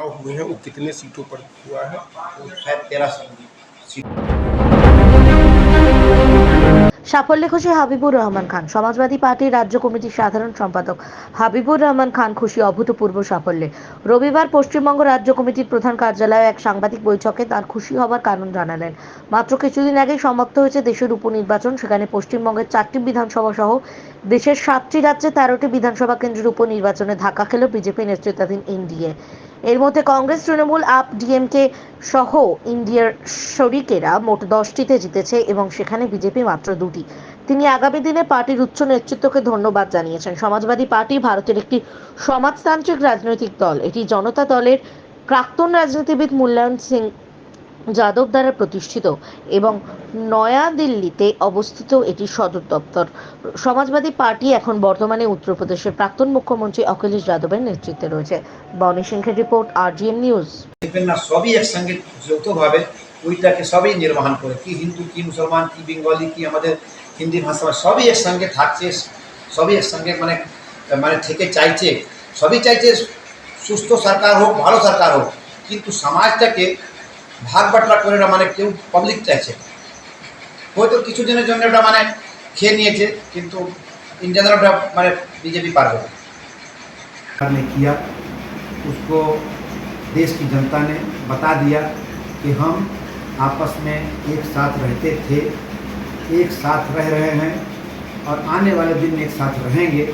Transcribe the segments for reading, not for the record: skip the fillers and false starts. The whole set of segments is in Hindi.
चुनाव हुए हैं वो कितने सीटों पर हुआ है? वो शायद 13 सीट। সাফল্যে খুশি হাবিবুর রহমান খান। সমাজবাদী পার্টির রাজ্য কমিটির সাধারণ সম্পাদক হাবিবুর রহমান খান খুশি অভূতপূর্ব সাফল্যে। রবিবার পশ্চিমবঙ্গ রাজ্য কমিটির প্রধান কার্যালয়ে এক সাংবাদিক বৈঠকে তার খুশি হবার কারণ জানালেন। মাত্র কিছুদিন আগেই সমাপ্ত হয়েছে দেশের উপনির্বাচন। সেখানে পশ্চিমবঙ্গের 4টি বিধানসভা সহ দেশের 7টি রাজ্যে 13টি বিধানসভা কেন্দ্রের উপনির্বাচনে ধাক্কা খেল বিজেপি নেতৃত্বাধীন এনডিএ। এর মধ্যে কংগ্রেস, তৃণমূল, আপ, ডিএমকে সহ ইন্ডিয়ার শরিকেরা মোট 10টিতে জিতেছে এবং সেখানে বিজেপি মাত্র 2টি। তিনি আগামী দিনে পার্টির উচ্চ নেতৃত্বকে ধন্যবাদ জানিয়েছেন। সমাজবাদী পার্টি ভারতের একটি সমাজতান্ত্রিক রাজনৈতিক দল। এটি জনতা দলের প্রাক্তন রাজনীতিবিদ মুলায়ম সিং যাদব দ্বারা প্রতিষ্ঠিত এবং নয়াদিল্লিতে অবস্থিত এটি সদর দপ্তর। সমাজবাদী পার্টি এখন বর্তমানে উত্তরপ্রদেশের প্রাক্তন মুখ্যমন্ত্রী অখিলেশ যাদবের নেতৃত্বে রয়েছে। বনি সিংহের রিপোর্ট, RGM নিউজ। দেখবেন না সবই একসঙ্গে যৌথভাবে ওইটাকে সবই নির্বাহন করে, কি হিন্দু কি মুসলমান কি বেঙ্গলি কি আমাদের হিন্দি ভাষা সবই একসঙ্গে থাকছে, সবই একসঙ্গে মানে মানে থেকে চাইছে, সবই চাইছে সুস্থ সরকার হোক, ভালো সরকার হোক, কিন্তু সমাজটাকে ভাগ বাটরা করে না, মানে কেউ পাবলিক চাইছে, হয়তো কিছুদিনের জন্য ওটা মানে খেয়ে নিয়েছে, কিন্তু ইন জেনারেল ওটা মানে বিজেপি পারবে ने किया उसको देश की जनता ने बता दिया कि हम आपस में एक साथ रहते थे, एक साथ रह रहे हैं और आने वाले दिन में एक साथ रहेंगे।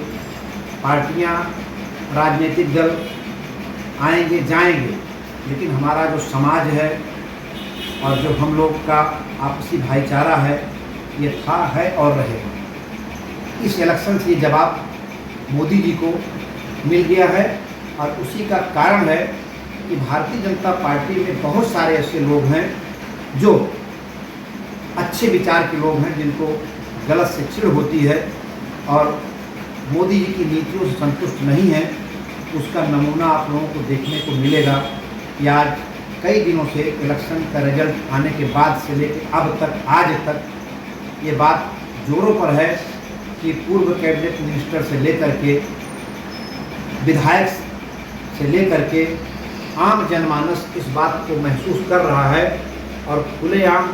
पार्टियां, राजनीतिक दल आएंगे जाएंगे, लेकिन हमारा जो समाज है और जो हम लोग का आपसी भाईचारा है ये था, है और रहेगा। इस इलेक्शन से ये जवाब मोदी जी को मिल गया है और उसी का कारण है कि भारतीय जनता पार्टी में बहुत सारे ऐसे लोग हैं जो अच्छे विचार के लोग हैं, जिनको गलत से चिढ़ होती है और मोदी जी की नीतियों से संतुष्ट नहीं है। उसका नमूना आप लोगों को देखने को मिलेगा कि आज कई दिनों से इलेक्शन का रिजल्ट आने के बाद से लेकर अब तक आज तक ये बात जोरों पर है कि पूर्व कैबिनेट मिनिस्टर से लेकर के विधायक से लेकर के आम जनमानस इस बात को महसूस कर रहा है और खुलेआम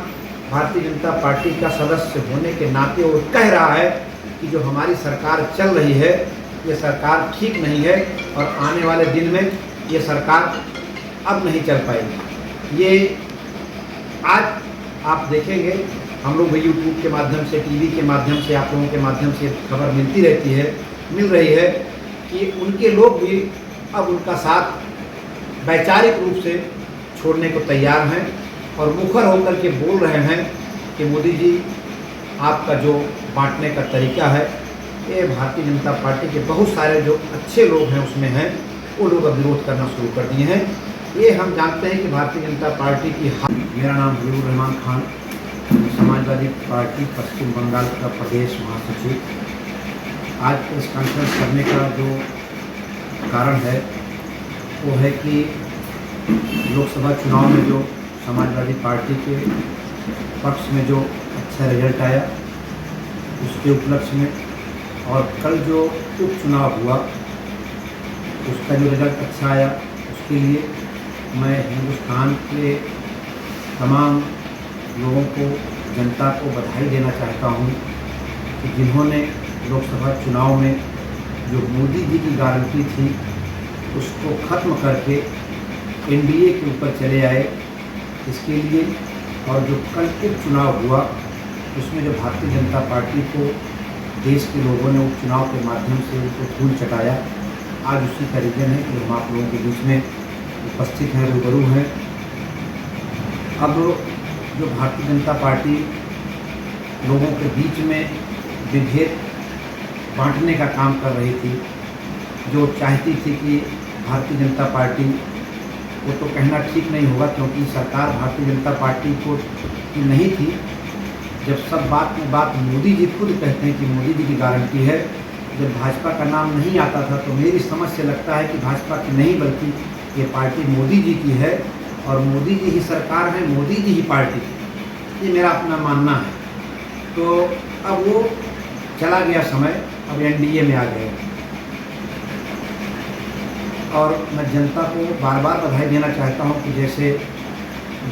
भारतीय जनता पार्टी का सदस्य होने के नाते वो कह रहा है कि जो हमारी सरकार चल रही है ये सरकार ठीक नहीं है और आने वाले दिन में ये सरकार अब नहीं चल पाएगी। ये आज आप देखेंगे, हम लोग भी यूट्यूब के माध्यम से, टीवी के माध्यम से, आप लोगों के माध्यम से खबर मिल रही है कि उनके लोग भी अब उनका साथ वैचारिक रूप से छोड़ने को तैयार हैं और मुखर होकर के बोल रहे हैं कि मोदी जी आपका जो बांटने का तरीका है ये भारतीय जनता पार्टी के बहुत सारे जो अच्छे लोग हैं उसमें हैं, वो लोग अब विरोध करना शुरू कर दिए हैं। ये हम जानते हैं कि भारतीय जनता पार्टी की मेरा नाम हाबिबुर रहमान खान, समाजवादी पार्टी पश्चिम बंगाल का प्रदेश महासचिव। आज प्रेस कॉन्फ्रेंस करने का जो कारण है वो है कि लोकसभा चुनाव में जो समाजवादी पार्टी के पक्ष में जो अच्छा रिजल्ट आया उसके उपलक्ष्य में और कल जो उपचुनाव हुआ उसका जो रिजल्ट अच्छा आया उसके लिए मैं हिंदुस्तान के तमाम लोगों को, जनता को बधाई देना चाहता हूँ कि जिन्होंने लोकसभा चुनाव में जो मोदी जी की गारंटी थी उसको ख़त्म करके एनडीए के ऊपर चले आए। इसके लिए और जो कल उपचुनाव हुआ उसमें जो भारतीय जनता पार्टी को देश के लोगों ने उपचुनाव के माध्यम से उनको धूल चटाया, आज उसी का रीजन है कि हम आप लोगों के बीच में उपस्थित हैं, रूबरू हैं। अब जो भारतीय जनता पार्टी लोगों के बीच में विभेद बांटने का काम कर रही थी, जो चाहती थी कि भारतीय जनता पार्टी, वो तो कहना ठीक नहीं होगा क्योंकि सरकार भारतीय जनता पार्टी को की नहीं थी। जब सब बात में बात मोदी जी खुद कहते हैं कि मोदी जी की गारंटी है, जब भाजपा का नाम नहीं आता था तो मेरी समझ से लगता है कि भाजपा की नहीं बल्कि ये पार्टी मोदी जी की है और मोदी जी ही सरकार है, मोदी जी ही पार्टी है, ये मेरा अपना मानना है। तो अब वो चला गया समय, अब एनडीए में आ गए और मैं जनता को बार बार बधाई देना चाहता हूं कि जैसे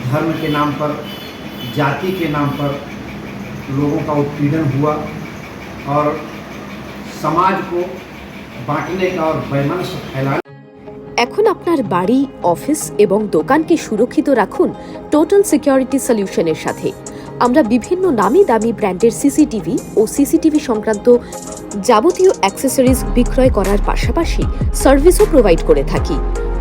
धर्म के नाम पर, जाति के नाम पर लोगों का उत्पीड़न हुआ और समाज को बांटने का और वैमनस्य फैलाने। এখন আপনার বাড়ি, অফিস এবং দোকানকে সুরক্ষিত রাখুন টোটাল সিকিউরিটি সলিউশনের সাথে। আমরা বিভিন্ন নামি দামি ব্র্যান্ডের সিসিটিভি ও সিসিটিভি সংক্রান্ত যাবতীয় অ্যাক্সেসরিজ বিক্রয় করার পাশাপাশি সার্ভিসও প্রোভাইড করে থাকি।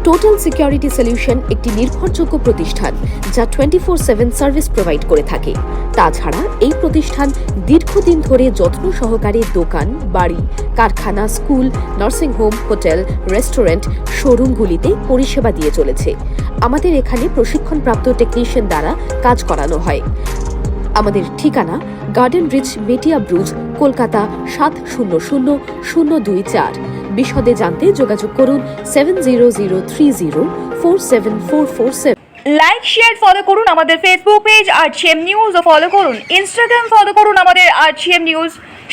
টোটাল সিকিউরিটি সলিউশন একটি নির্ভরযোগ্য প্রতিষ্ঠান যা 24/7 সার্ভিস প্রোভাইড করে থাকে। তাছাড়া এই প্রতিষ্ঠান দীর্ঘদিন ধরে যত্ন সহকারে দোকান, বাড়ি, কারখানা, স্কুল, নার্সিংহোম, হোটেল, রেস্টুরেন্ট, শোরুমগুলিতে পরিষেবা দিয়ে চলেছে। আমাদের এখানে প্রশিক্ষণপ্রাপ্ত টেকনিশিয়ান দ্বারা কাজ করানো হয়। আমাদের ঠিকানা গার্ডেন রিচ, মেটিয়া ব্রুজ, কলকাতা 700024। বিশদে জানতে যোগাযোগ করুন 7003047447। লাইক, শেয়ার, ফলো করুন আমাদের ফেসবুক পেজ RGM নিউজ ও ফলো করুন ইনস্টাগ্রাম, ফলো করুন আমাদের RGM নিউজ।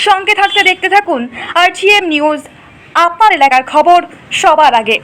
সঙ্গে থাকতে দেখতে থাকুন RGM নিউজ, আপনার এলাকার খবর সবার আগে।